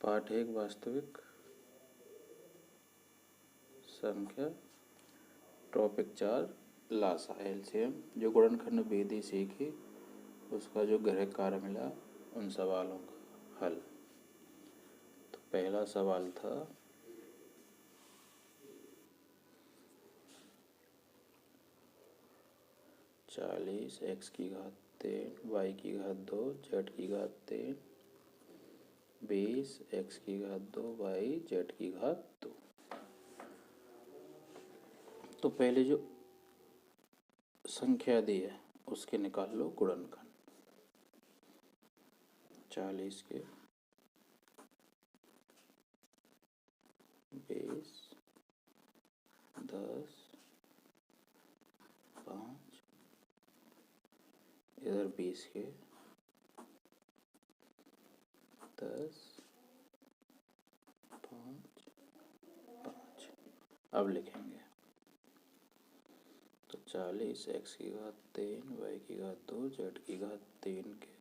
पाठ 1 वास्तविक संख्या। टॉपिक 4 लासा एलसीएम। जो गुणनखंड विधि सीखी उसका जो गृह कार्य मिला उन सवालों का हल। तो पहला सवाल था 40 x की घात 3 y की घात 2 z की घात 3 20 x की घात 2 y z की घात 2। तो पहले जो संख्या दी है उसके निकाल लो गुणनखंड। 40 के 20 10 5 इधर 20 के 10 5 5। अब लिखेंगे तो 40 x की घात 3 y की घात 2 z की घात 3 के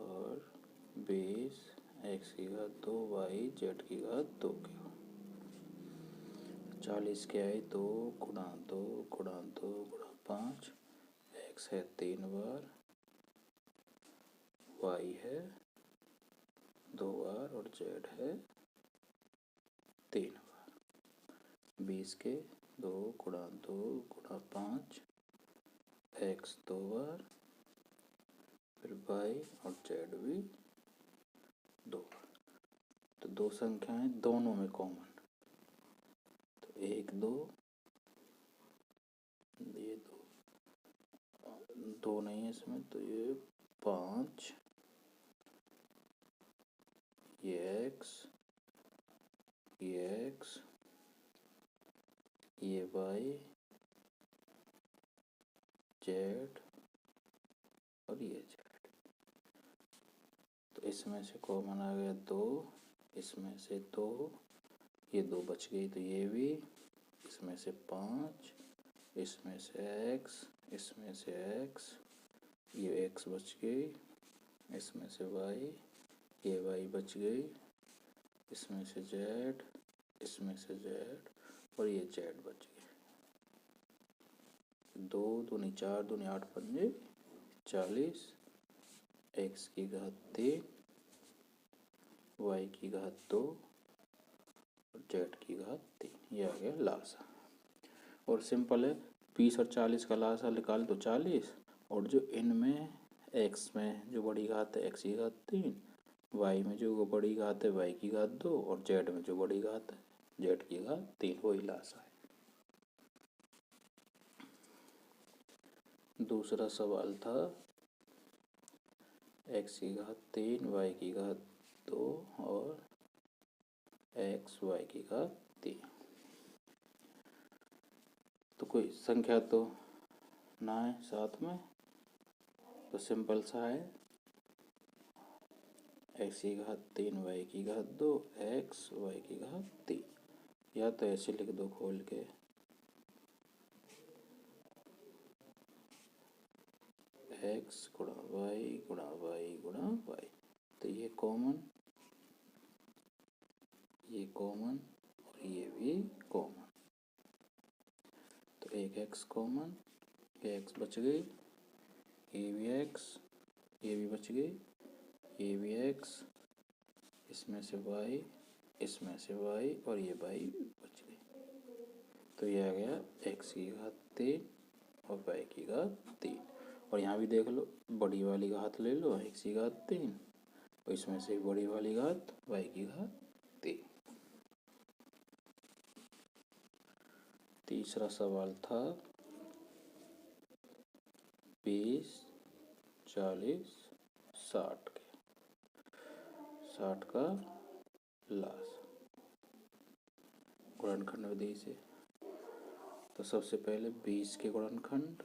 और 20 x की घात 2 y z की घात 2 के। 40 के आई 2 गुणा 2 गुणा 2 गुणा 5। x है 3 बार, y है 2 बार और z है 3 बार। 20 के 2 गुणा 2 गुणा 5 x 2 बार, फिर y और z भी 2 बार। तो दो संख्याएं दोनों में कॉमन, तो 1 2 ये 2 नहीं है इसमें, तो ये 5 ये x ये x ये y z और ये z। तो इसमें से कॉमन आ गया 2, इसमें से 2, ये 2 बच गई तो ये भी, इसमें से 5, इसमें से x, इसमें से x, ये x बच गई, इसमें से y, ये y बच गई, इसमें से z, इसमें से z और ये z बच गई। 2 दूनी 4 दूनी 8 पंजे 40, x की घात 3 y की घात 2 और z की घात 3। ये आ गया लासा। और सिंपल है, 20 और 40 का लासा निकाल दो 40, और जो इनमें x में जो बड़ी घात है x की घात 3, y में जो बड़ी घात है y की घात 2 और z में जो बड़ी घात है z की घात 3, वही लासा है। दूसरा सवाल था x की घात 3 y की घात 2 और x y की घात 3। तो कोई संख्या तो ना है साथ में, तो सिंपल सा है x की घात 3 y की घात 2 x y की घात 3। या तो ऐसे लिख दो खोल के x गुणा y गुणा y गुणा y। तो ये कॉमन और ये भी कॉमन, तो एक x कॉमन, ये x बच गई, ये भी x, ये भी बच गई, ये भी x, इसमें से y, इसमें से y और ये y बच गई। तो ये आ गया x की घात 3 और y की घात 3। और यहाँ भी देख लो, बड़ी वाली घात ले लो x की घात 3 और इसमें से बड़ी वाली घात y की घात 3। तीसरा सवाल था 20 40 60 के 60 का लासा गुणनखंड विधि से। तो सबसे पहले 20 के गुणनखंड,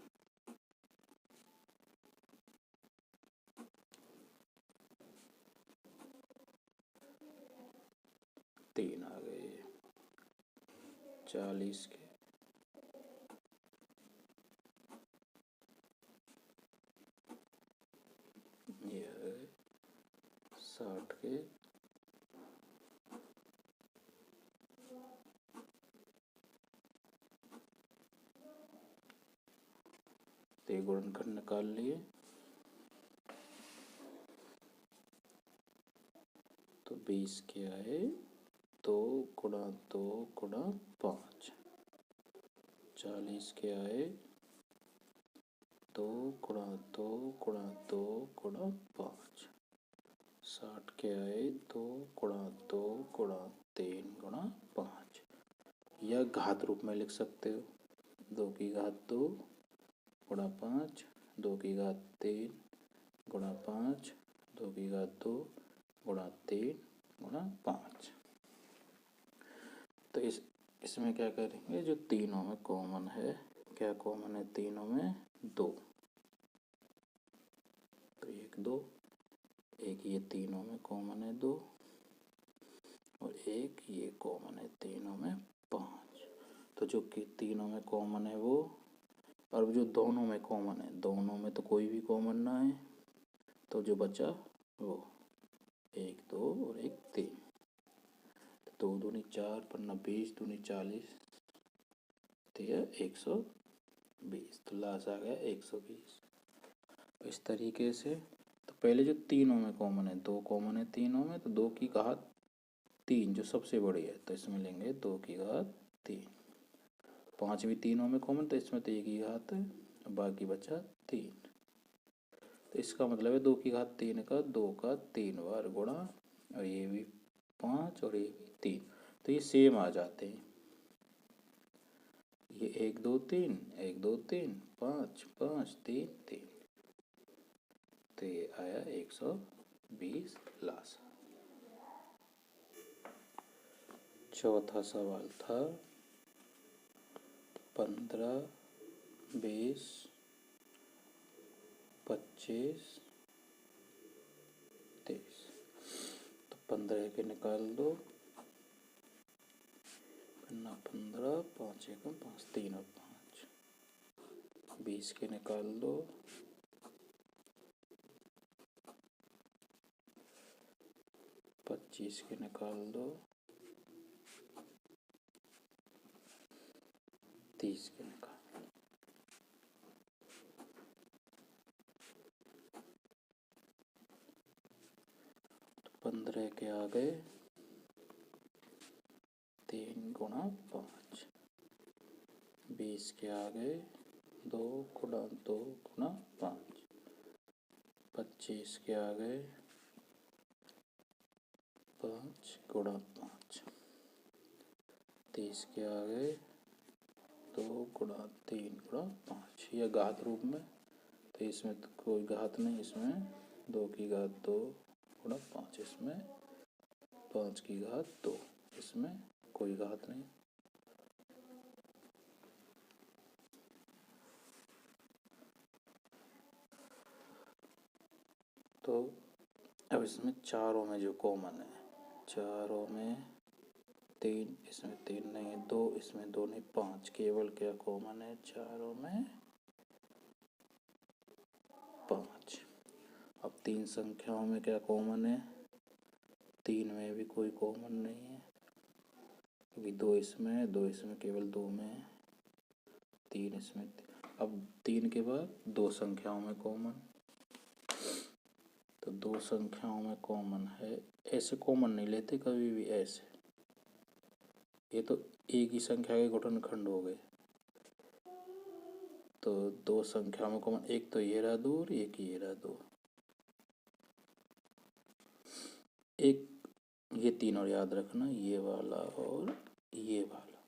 तीन आ गए। 40 के ये आ गए 60 के ते गुणनखंड निकाल लिए तो 20 के आए 2 गुणा 2 गुणा 5। 40 के आए 2 गुणा 2 गुणा 2 गुणा 5। 60 के आए 2 गुणा 2 गुणा 3 गुणा 5। या घात रूप में लिख सकते हो 2 की घात 2 गुणा 5, 2 की घात 3 गुणा 5, 2 की घात 2 गुणा 3 गुणा 5। तो इसमें क्या करेंगे, जो तीनों में कॉमन है, क्या कॉमन है तीनों में 2, तो 1 2, एक ये तीनों में कॉमन है 2 और एक ये कॉमन है तीनों में 5। तो जो कि तीनों में कॉमन है वो, और जो दोनों में कॉमन है, दोनों में तो कोई भी कॉमन ना है, तो जो बचा वो 1 2 और 1 3। 2 दूनी 4 पन्ना 20 दूनी 40 तो यह 120। तो लास्ट आ गया 120। इस तरीके से तो पहले जो तीनों में कॉमन है, 2 कॉमन है तीनों में, तो 2 की घात 3 जो सबसे बड़ी है, तो इसमें लेंगे 2 की घात 3। 5 भी तीनों में कॉमन, तो इसमें तो 1 की घात है, बाकी बचा 3। तो इसका मतलब है 2 की घात 3 का 2 का 3 बार गुणा, और ये भी 5 और ये भी 3, तो ये सेम आ जाते हैं। ये 1 2 3 1 2 3 5 5 3 3, तो ये आया 120 लास्ट। चौथा सवाल था 15 20 25 23। तो 15 के निकाल दो, 15 5 1 5 3 और 5। 20 के निकाल दो, 25 के निकाल दो, 30 के निकाल दो। तो 15 के आ गए 3 गुणा 5। 20 के आ गए 2 गुणा 2 गुणा 5। 25 के आ गए 5 गुणा 5। 30 के आ गए 2 गुणा 3 गुणा 5। यह घात रूप में, तो इसमें तो कोई घात नहीं, इसमें 2 की घात 2 गुणा 5, इसमें 5 की घात 2, इसमें कोई घात नहीं। तो अब इसमें चारों में जो कॉमन है, चारों में 3, इसमें 3 नहीं है, 2 इसमें 2 नहीं, 5 केवल क्या कॉमन है चारों में 5। अब 3 संख्याओं में क्या कॉमन है, 3 में भी कोई कॉमन नहीं है, क्योंकि 2 इसमें 2 इसमें केवल 2 में है, 3 इसमें। अब 3 के बाद 2 संख्याओं में कॉमन, तो 2 संख्याओं में कॉमन है, ऐसे कॉमन नहीं लेते कभी भी ऐसे, ये तो एक ही संख्या के गुणनखंड हो गए। तो 2 संख्याओं में कॉमन, एक तो ये रहा 2 और एक ये रहा 2, एक ये 3 और याद रखना ये वाला और ये वाला,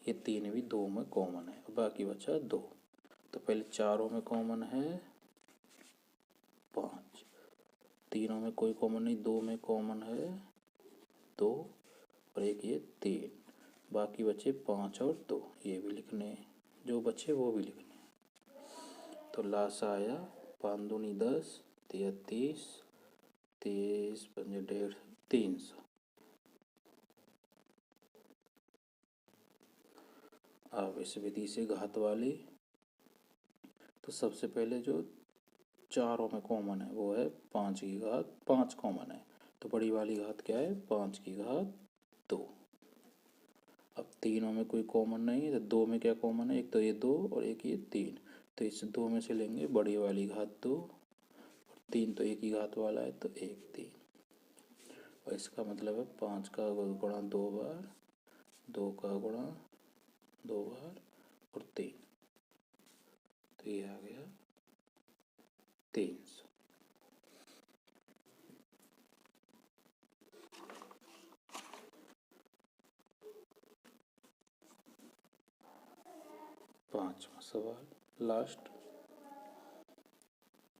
ये 3 भी 2 में कॉमन है, बाकी बचा 2। तो पहले चारों में कॉमन है 5, तीनों में कोई कॉमन नहीं, 2 में कॉमन है 2 और एक ये 3, बाकी बचे 5 और 2, ये भी लिखने, जो बचे वो भी लिखने। तो लास्ट आया 5 दूनी 10 30 30 5 1.5 300। अब इस विधि से घात वाली, तो सबसे पहले जो चारों में कॉमन है वो है 5 की घात 5 कॉमन है, तो बड़ी वाली घात क्या है, 5 की घात 2। अब तीनों में कोई कॉमन नहीं है, तो 2 में क्या कॉमन है, एक तो ये 2 और एक ये 3, तो इस 2 में से लेंगे बड़ी वाली घात 2, और 3 तो एक ही घात वाला है तो 1 3, और इसका मतलब है 5 का गुणा 2 बार, 2 का गुणा 2 बार और 3, तो ये आ गया 300। पांचवा सवाल लास्ट,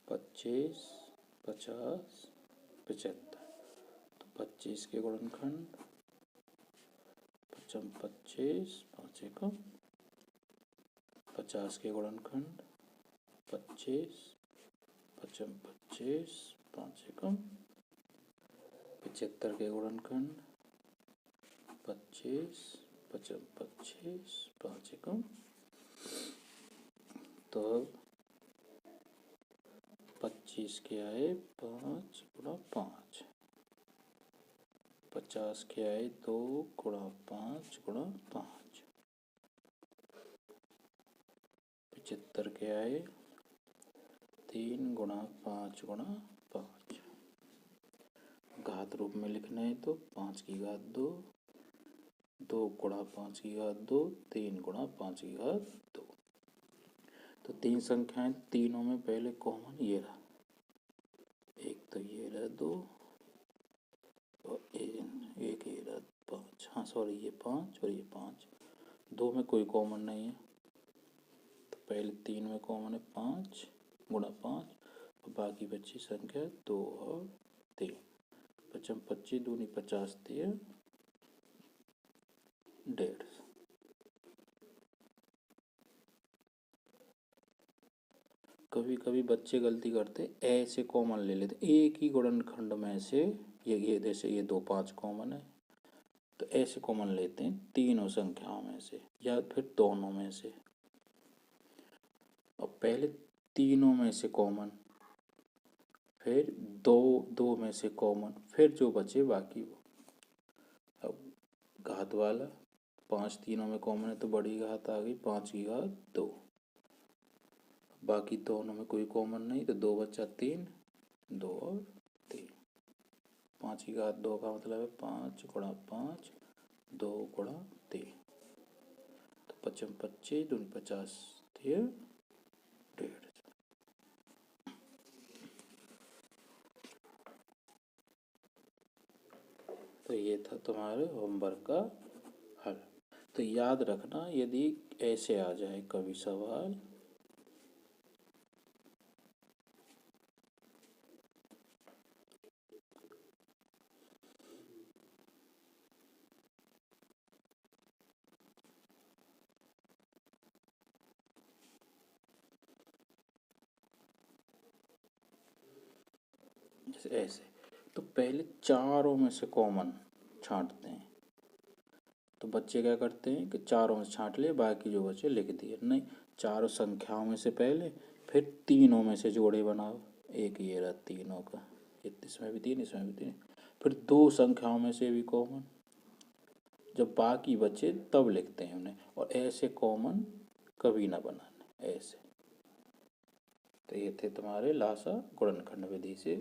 25 50 75, तो 25 के गुणनखंड 25 25 5 एकम, 50 के गुणनखंड 25 25 25 5 एकम, 75 के गुणनखंड 25 25 25 5 एकम। तो 25 के आए 5 गुणा 5, 50 के आए 2 गुणा 5 गुणा 5, 75 के आए 3 गुणा 5 गुणा 5। घात रूप में लिखना है तो 5 की घात 2, 2 गुणा 5 की घात 2, 3 गुणा 5 की घात 2। तो 3 संख्याएं, तीनों में पहले कॉमन ये रहा, एक तो ये रहा 2 और एक ये रहा 5, हाँ सॉरी ये 5 और ये 5, 2 में कोई कॉमन नहीं है, तो पहले 3 में कॉमन है 5 गुणा 5, और बाकी बची संख्या 2 और 3, 25 25 दूनी 50 13 150। कभी कभी बच्चे गलती करते ऐसे कॉमन ले लेते, एक ही गुणनखंड में से ये जैसे ये 2 5 कॉमन है, तो ऐसे कॉमन लेते हैं तीनों संख्याओं में से या फिर दोनों में से, और पहले तीनों में से कॉमन, फिर दो में से कॉमन, फिर जो बचे बाकी वो। अब घात वाला 5 तीनों में कॉमन है तो बड़ी घात आ गई 5 की घात 2, बाकी दोनों में कोई कॉमन नहीं तो 2 बचा 3, 2 और 3, 5 की घात 2 का मतलब है 5 गुणा 5 2 गुणा 3, तो 25 25 दूनी 50 13 150। तो ये था तुम्हारे होमवर्क का हल। तो याद रखना, यदि ऐसे आ जाए कभी सवाल, जैसे ऐसे, तो पहले चारों में से कॉमन छांटते हैं। तो बच्चे क्या करते हैं कि चारों में से छांट लिए, बाकी जो बचे लिख दिए, नहीं, चारों संख्याओं में से पहले, फिर तीनों में से जोड़े बनाओ, एक ये रहा तीनों का, इसमें भी 3 इसमें भी 3, फिर 2 संख्याओं में से भी कॉमन, जब बाकी बचे तब लिखते हैं उन्हें, और ऐसे कॉमन कभी ना बनाने ऐसे। तो ये थे तुम्हारे लासा गुणनखंड विधि से